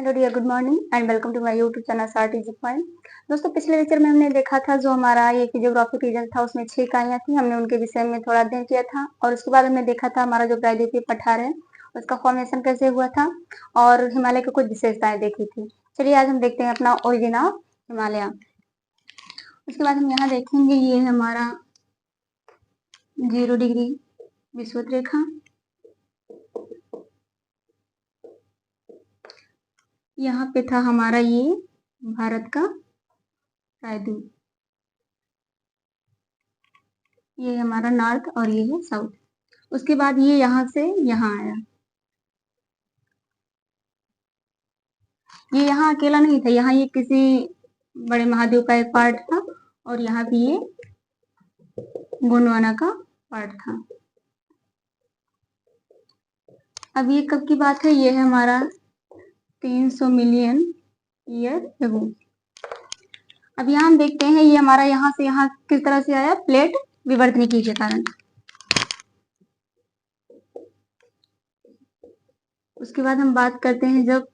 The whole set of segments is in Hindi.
Hello dear, good morning and welcome to my YouTube channel start easy point. दोस्तों, पिछले लेक्चर में हमने देखा था जो हमारा ये फिजियोग्राफिक रीजन था उसमें 6 इकाइयां थी। हमने उनके विषय में थोड़ा अध्ययन किया था और उसके बाद हमने देखा था हमारा जो प्रायद्वीपीय पठार है उसका फॉर्मेशन कैसे हुआ था और हिमालय की कुछ विशेषताएं देखी थी। चलिए आज हम देखते हैं अपना ओरिजिन ऑफ हिमालय। उसके बाद हम यहाँ देखेंगे ये हमारा 0 डिग्री विषुवत रेखा, यहाँ पे था हमारा ये भारत का प्रायद्वीप, ये हमारा नॉर्थ और ये है साउथ। उसके बाद ये यहाँ से यहाँ आया, ये यहाँ अकेला नहीं था, यहाँ ये किसी बड़े महाद्वीप का एक पार्ट था और यहाँ भी ये गोंडवाना का पार्ट था। अब ये कब की बात है, ये है हमारा 300 मिलियन ईयर एगो। अब यहाँ हम देखते हैं ये हमारा यहाँ से यहाँ किस तरह से आया, प्लेट विवर्तनिकी के कारण। उसके बाद हम बात करते हैं जब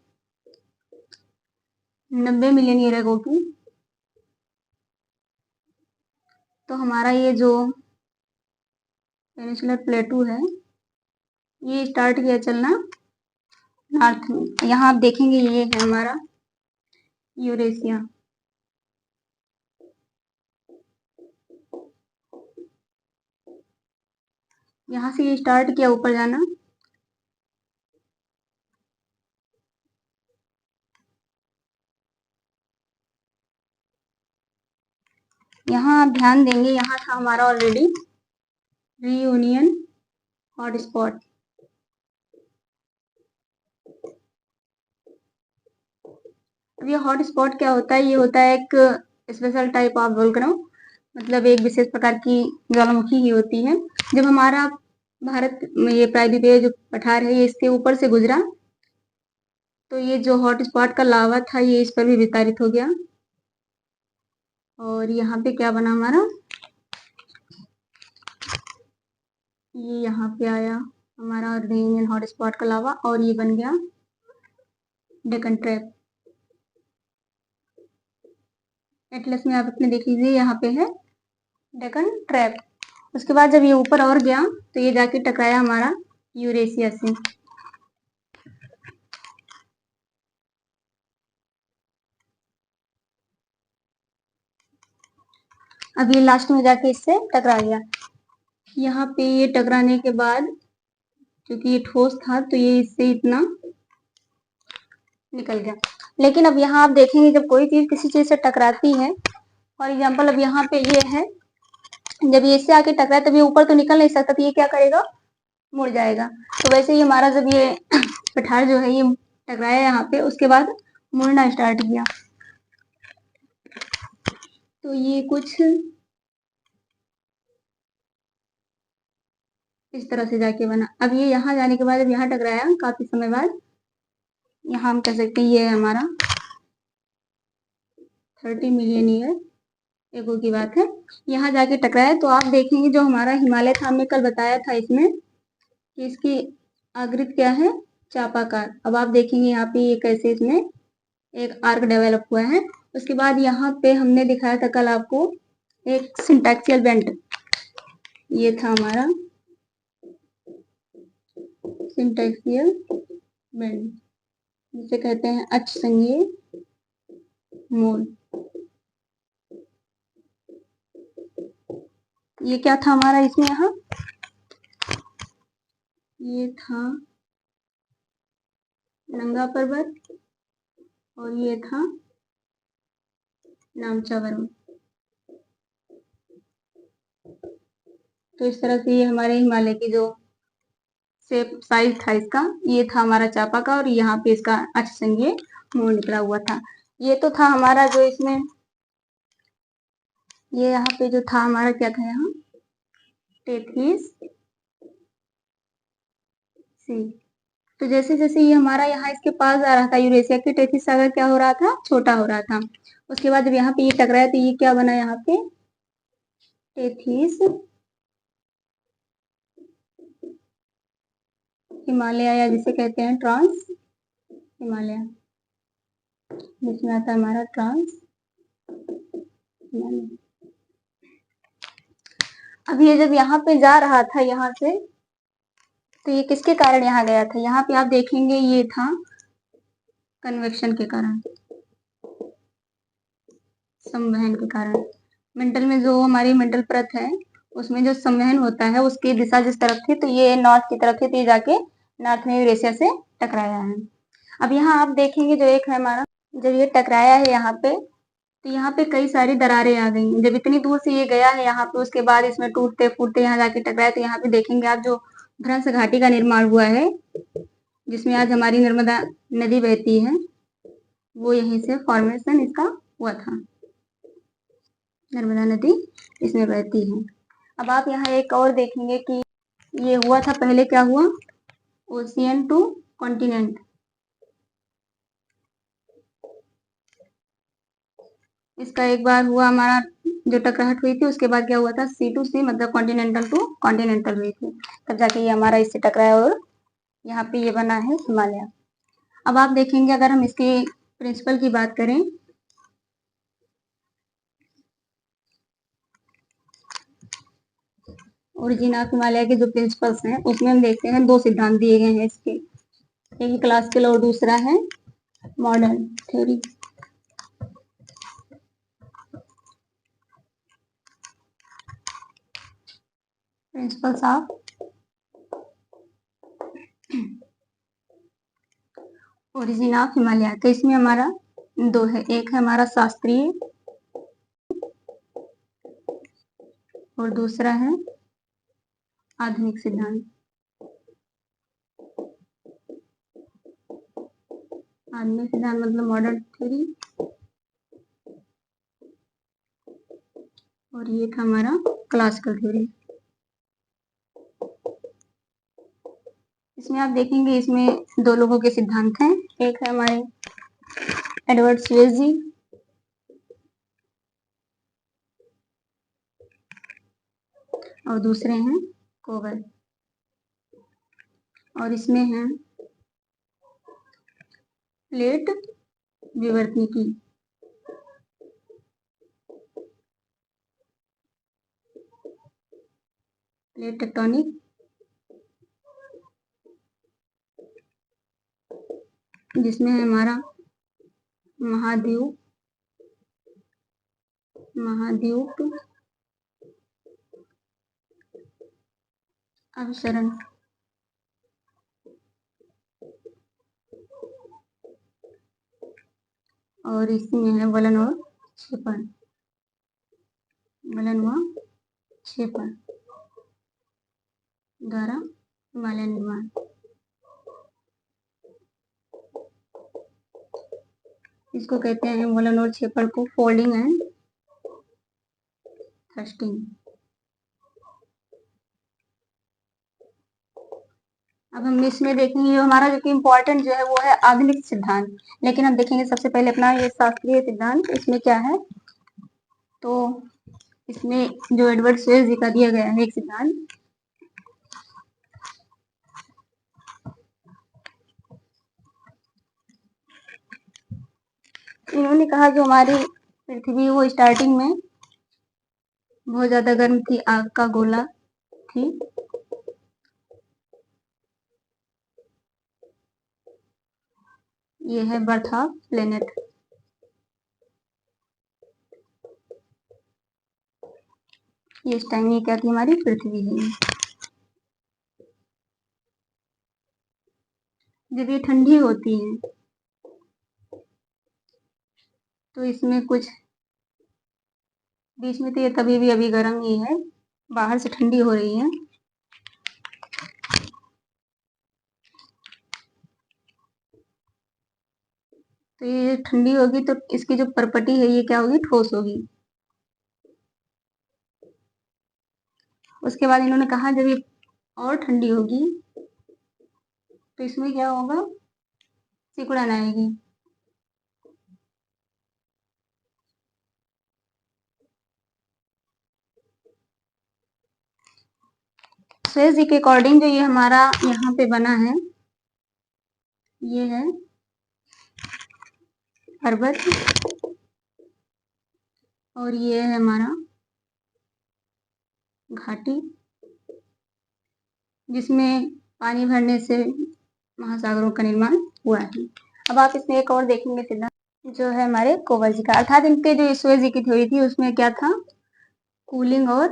90 मिलियन ईयर एगो की, तो हमारा ये जो पेनिनसुलर प्लेटू है ये स्टार्ट किया चलना नॉर्थ में। यहाँ आप देखेंगे ये है हमारा यूरेशिया, यहाँ से ये स्टार्ट किया ऊपर जाना। यहाँ आप ध्यान देंगे यहाँ था हमारा ऑलरेडी रीयूनियन हॉटस्पॉट। अब ये हॉटस्पॉट क्या होता है, ये होता है एक स्पेशल टाइप ऑफ वोल्केनो, मतलब एक विशेष प्रकार की ज्वालामुखी ही होती है। जब हमारा भारत में ये प्रायद्वीपीय जो पठार है ये इसके ऊपर से गुजरा तो ये जो हॉटस्पॉट का लावा था ये इस पर भी विस्तारित हो गया और यहाँ पे क्या बना हमारा, ये यहाँ पे आया हमारा रीयूनियन हॉटस्पॉट का लावा और ये बन गया डेक्कन ट्रैप। एटलस में आप अपने देख लीजिए यहाँ पे है डेक्कन ट्रैप। उसके बाद जब ये ऊपर और गया तो ये जाके टकराया हमारा यूरेशिया से। अब ये लास्ट में जाके इससे टकरा गया। यहाँ पे ये टकराने के बाद क्योंकि ये ठोस था तो ये इससे इतना निकल गया। लेकिन अब यहाँ आप देखेंगे जब कोई चीज किसी चीज से टकराती है, फॉर एग्जाम्पल अब यहाँ पे ये है, जब ये इससे आके टकराए तब ये ऊपर तो निकल नहीं सकता, तो ये क्या करेगा, मुड़ जाएगा। तो वैसे ही हमारा जब ये पठार जो है ये टकराया यहाँ पे, उसके बाद मुड़ना स्टार्ट किया तो ये कुछ इस तरह से जाके बना। अब ये यहाँ जाने के बाद जब यहाँ टकराया काफी समय बाद, यहाँ हम कह सकते हैं ये हमारा 30 मिलियन ईयर एगो की बात है, यहाँ जाके टकराया। तो आप देखेंगे जो हमारा हिमालय था हमने कल बताया था इसमें कि इसकी आकृति क्या है, चापाकार। अब आप देखेंगे यहाँ पे ये कैसे इसमें एक आर्क डेवलप हुआ है। उसके बाद यहाँ पे हमने दिखाया था कल आपको एक सिंटैक्सियल बेंट, ये था हमारा सिंटैक्सियल बेंट जिसे कहते हैं अक्ष संघीय मोड़। ये क्या था हमारा इसमें, यहाँ ये था नंगा पर्वत और ये था नामचा पर्वत। तो इस तरह से ये हमारे हिमालय की जो शेप साइज था इसका, ये था हमारा चापा का और यहाँ पे इसका अक्ष संघीय मोड़ निकला हुआ था। ये तो था हमारा जो इसमें, ये यहाँ पे जो था हमारा क्या था, यहाँ टेथिस सी। तो जैसे जैसे ये हमारा यहाँ इसके पास आ रहा था यूरेशिया के, टेथिस सागर क्या हो रहा था, छोटा हो रहा था। उसके बाद जब यहाँ पे ये टकराया तो ये क्या बना, यहाँ पे टेथिस हिमालय या जिसे कहते हैं ट्रांस हिमालय। जिसमें आता है हमारा ट्रांस। अब ये जब यहाँ पे जा रहा था यहाँ से, तो ये किसके कारण यहाँ गया था? यहाँ पे आप देखेंगे ये था कन्वेक्शन के कारण, संवहन के कारण। मेंटल में जो हमारी मेंटल परत है उसमें जो संवहन होता है उसकी दिशा जिस तरफ थी, तो ये नॉर्थ की तरफ थी, तो ये जाके नॉर्थ में यूरेशिया से टकराया है। अब यहाँ आप देखेंगे जो एक है हमारा, जब ये टकराया है यहाँ पे, तो यहाँ पे कई सारी दरारें आ गई। जब इतनी दूर से ये गया है यहाँ पे, उसके बाद इसमें टूटते फूटते यहाँ जाके टकराया, तो यहाँ पे देखेंगे आप जो भ्रंश घाटी का निर्माण हुआ है, जिसमें आज हमारी नर्मदा नदी बहती है, वो यहीं से फॉर्मेशन इसका हुआ था। नर्मदा नदी इसमें बहती है। अब आप यहाँ एक और देखेंगे कि ये हुआ था, पहले क्या हुआ, ओशियन टू कॉन्टिनेंट। इसका एक बार हुआ हमारा जो टकराहट हुई थी, उसके बाद क्या हुआ था, सी टू सी, मतलब कॉन्टिनेंटल टू कॉन्टिनेंटल हुई थी, तब जाके ये हमारा इससे टकराया और यहाँ पे ये बना है हिमालय। अब आप देखेंगे अगर हम इसके प्रिंसिपल की बात करें, ओरिजिन ऑफ हिमालय के जो प्रिंसिपल्स हैं उसमें हम देखते हैं दो सिद्धांत दिए गए हैं इसके, एक क्लासिकल और दूसरा है modern theory. Principles of origin of Himalaya, तो इसमें हमारा दो है, एक है हमारा शास्त्रीय और दूसरा है आधुनिक सिद्धांत। आधुनिक सिद्धांत मतलब मॉडर्न थ्योरी, और ये था हमारा क्लासिकल थ्योरी। इसमें आप देखेंगे इसमें दो लोगों के सिद्धांत हैं, एक है हमारे एडवर्ड स्वेजी और दूसरे हैं कोवर, और इसमें है प्लेट विवर्तनिकी। प्लेट टेक्टोनिक, जिसमें है हमारा महाद्वीप अभिसरण, और इसमें है वलन और क्षेपण, वलन व क्षेपण द्वारा हिमालय निर्माण। इसको कहते हैं वलन और क्षेपण को फोल्डिंग एंड थ्रस्टिंग। अब हम इसमें देखेंगे हमारा जो कि इम्पोर्टेंट जो है वो है आधुनिक सिद्धांत, लेकिन हम देखेंगे सबसे पहले अपना ये शास्त्रीय सिद्धांत, इसमें क्या है, तो इसमें जो एडवर्ड स्वेज जी का दिया गया है एक सिद्धांत, इन्होंने कहा जो हमारी पृथ्वी वो स्टार्टिंग में बहुत ज्यादा गर्म थी, आग का गोला थी, ये है बर्थ ऑफ प्लेनेट। ये इस टाइम ये क्या थी, हमारी पृथ्वी है। जब ये ठंडी होती है तो इसमें कुछ बीच में, तो ये तभी भी अभी गर्म ही है, बाहर से ठंडी हो रही है, तो ये ठंडी होगी तो इसकी जो परपटी है ये क्या होगी, ठोस होगी। उसके बाद इन्होंने कहा जब ये और ठंडी होगी तो इसमें क्या होगा, सिकुड़न आएगी। स्वेज जी के अकॉर्डिंग जो ये हमारा यहाँ पे बना है, ये है पर्वत, और ये है हमारा घाटी, जिसमें पानी भरने से महासागरों का निर्माण हुआ है। अब आप इसमें एक और देखेंगे सिद्धांत, जो है हमारे कोवर जी का, अर्थात इनके जो ईश्वर जी की थ्योरी थी उसमें क्या था, कूलिंग और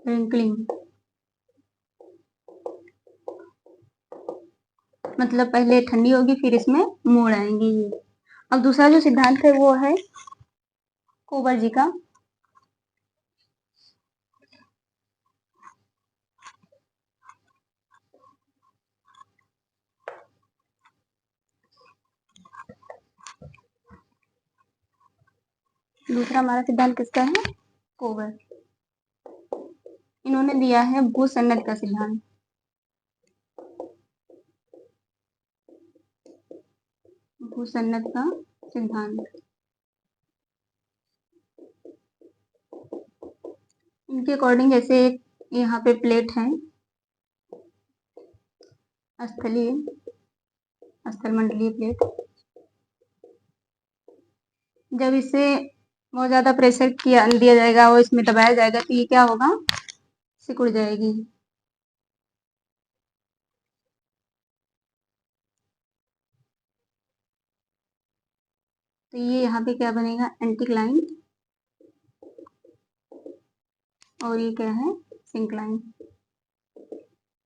रिंकलिंग, मतलब पहले ठंडी होगी फिर इसमें मोड़ आएंगे ये। अब दूसरा जो सिद्धांत है वो है कोवर जी का, दूसरा हमारा सिद्धांत किसका है, कोवर। इन्होंने दिया है भूसन्नत का सिद्धांत, भूसन्नत का सिद्धांत। इनके अकॉर्डिंग जैसे यहाँ पे प्लेट है, स्थलीय स्थलमंडलीय प्लेट, जब इसे बहुत ज्यादा प्रेशर किया दिया जाएगा और इसमें दबाया जाएगा तो ये क्या होगा, सिकुड़ जाएगी। तो ये यहाँ पे क्या बनेगा, एंटीक्लाइन, और ये क्या है, सिंक्लाइन,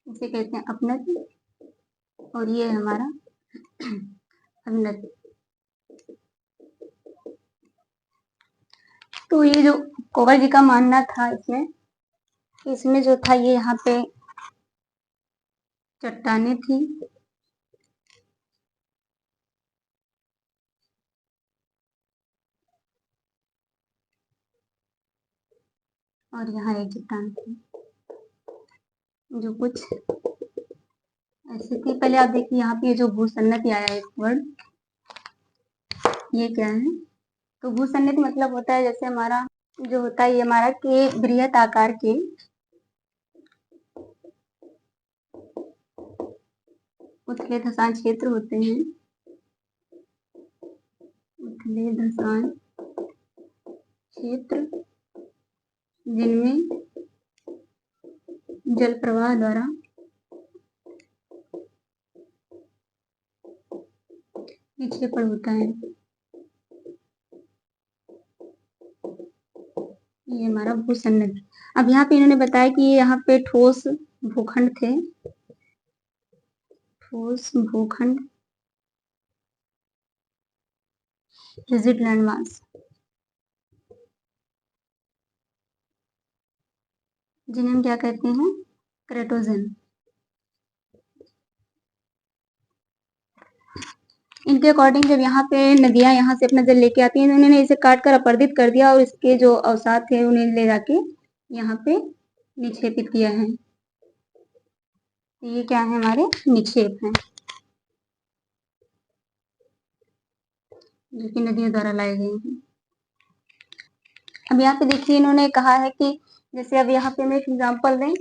इसे कहते हैं अपनत, और ये है हमारा अवनत। तो ये जो कोवर जी का मानना था, इसमें जो था ये यहाँ पे चट्टाने थी, और यहाँ एक चट्टान थी जो कुछ ऐसी थी। पहले आप देखिए यहाँ पे जो भूसन्नति आया एक वर्ड, ये क्या है, तो भूसन्नति मतलब होता है जैसे हमारा जो होता है ये हमारा के बृहत आकार के उथले धसान क्षेत्र होते हैं, उथले धसान क्षेत्र जिनमें जल प्रवाह द्वारा विक्षेपण होता है। ये हमारा भूसन्नति। अब यहाँ पे इन्होंने बताया कि यहाँ पे ठोस भूखंड थे, ठोस भूखंड, रिजिड लैंडमास, जिन्हें हम क्या कहते हैं, क्रेटोजन। इनके अकॉर्डिंग जब यहाँ पे नदियां यहाँ से अपना जल लेके आती हैं, इन्होंने इसे काट कर अपरदित कर दिया और इसके जो अवसाद थे उन्हें ले जाके यहाँ पे निक्षेपित किया है। ये क्या है, हमारे निक्षेप हैं जो कि नदियों द्वारा लाए गए हैं। अब यहाँ पे देखिए इन्होंने कहा है कि जैसे अब यहाँ पे हम एक एग्जाम्पल दें,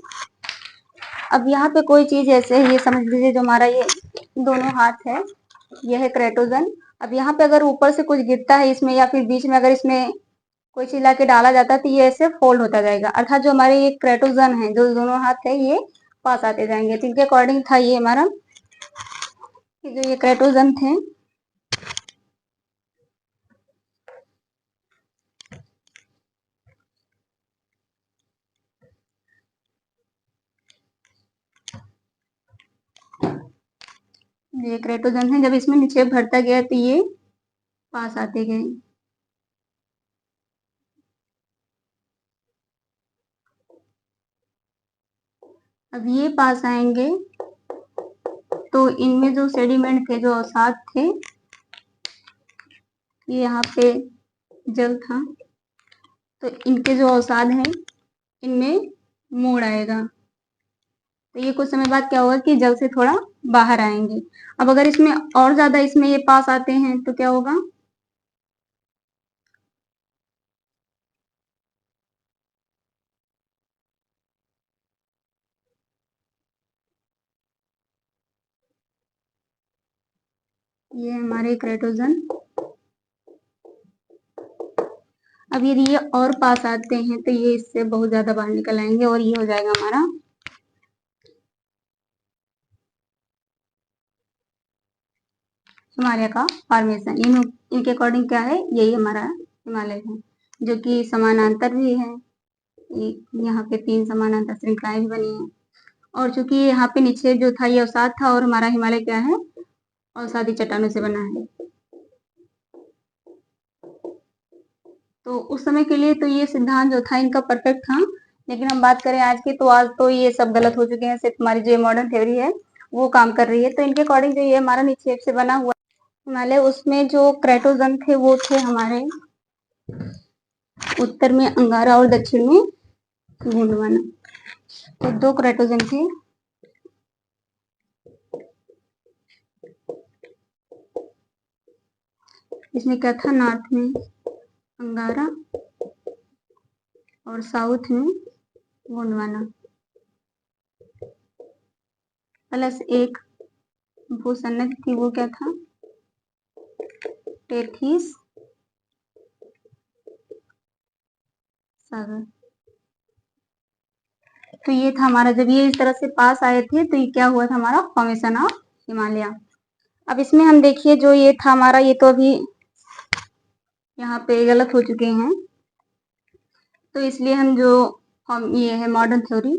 अब यहाँ पे कोई चीज ऐसे ये समझ लीजिए जो हमारा ये दोनों हाथ है, यह है क्रेटोजन। अब यहाँ पे अगर ऊपर से कुछ गिरता है इसमें या फिर बीच में अगर इसमें कोई चीज लाके डाला जाता है तो ये ऐसे फोल्ड होता जाएगा, अर्थात जो हमारे ये क्रेटोजन है जो दोनों हाथ है ये पास आते जाएंगे। तो इनके अकॉर्डिंग था ये हमारा कि जो ये क्रेटोजन थे, ये क्रेटोजन है, जब इसमें निक्षेप भरता गया तो ये पास आते गए। अब ये पास आएंगे तो इनमें जो सेडिमेंट थे, जो अवसाद थे, ये यहाँ पे जल था, तो इनके जो अवसाद हैं इनमें मोड़ आएगा। तो ये कुछ समय बाद क्या होगा कि जल से थोड़ा बाहर आएंगे। अब अगर इसमें और ज्यादा इसमें ये पास आते हैं तो क्या होगा, ये हमारे क्राइटोजन। अब यदि ये और पास आते हैं तो ये इससे बहुत ज्यादा बाहर निकल आएंगे और ये हो जाएगा हमारा हिमालय का फॉर्मेशन। इनके अकॉर्डिंग क्या है, यही हमारा हिमालय है, जो कि समानांतर भी है। यहाँ पे 3 समानांतर श्रृंखलाएं भी बनी हैं। और चूंकि यहाँ पे नीचे जो था ये अवसाद था और हमारा हिमालय क्या है, अवसादी चट्टानों से बना है। तो उस समय के लिए तो ये सिद्धांत जो था इनका परफेक्ट था, लेकिन हम बात करें आज की तो आज तो ये सब गलत हो चुके हैं। सिर्फ हमारी जो मॉडर्न थ्योरी है वो काम कर रही है। तो इनके अकॉर्डिंग जो ये हमारा निक्षेप से बना हुआ हिमालय, उसमें जो क्राइटोजन थे वो थे हमारे उत्तर में अंगारा और दक्षिण में गोंडवाना। तो 2 क्राइटोजन थे। इसमें क्या था, नॉर्थ में अंगारा और साउथ में गोंडवाना, प्लस एक भूसन्नक थी, वो क्या था, टेथिस सागर। तो ये था हमारा, जब ये इस तरह से पास आए थे तो ये क्या हुआ था, हमारा फॉर्मेशन ऑफ हिमालय। अब इसमें हम देखिए जो ये था हमारा, ये तो अभी यहाँ पे गलत हो चुके हैं। तो इसलिए हम जो ये है मॉडर्न थ्योरी,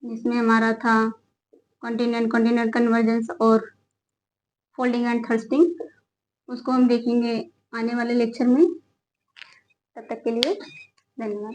जिसमें हमारा था कॉन्टिनेंट कॉन्टिनेंट कन्वर्जेंस और फोल्डिंग एंड थ्रस्टिंग, उसको हम देखेंगे आने वाले लेक्चर में। तब तक के लिए धन्यवाद।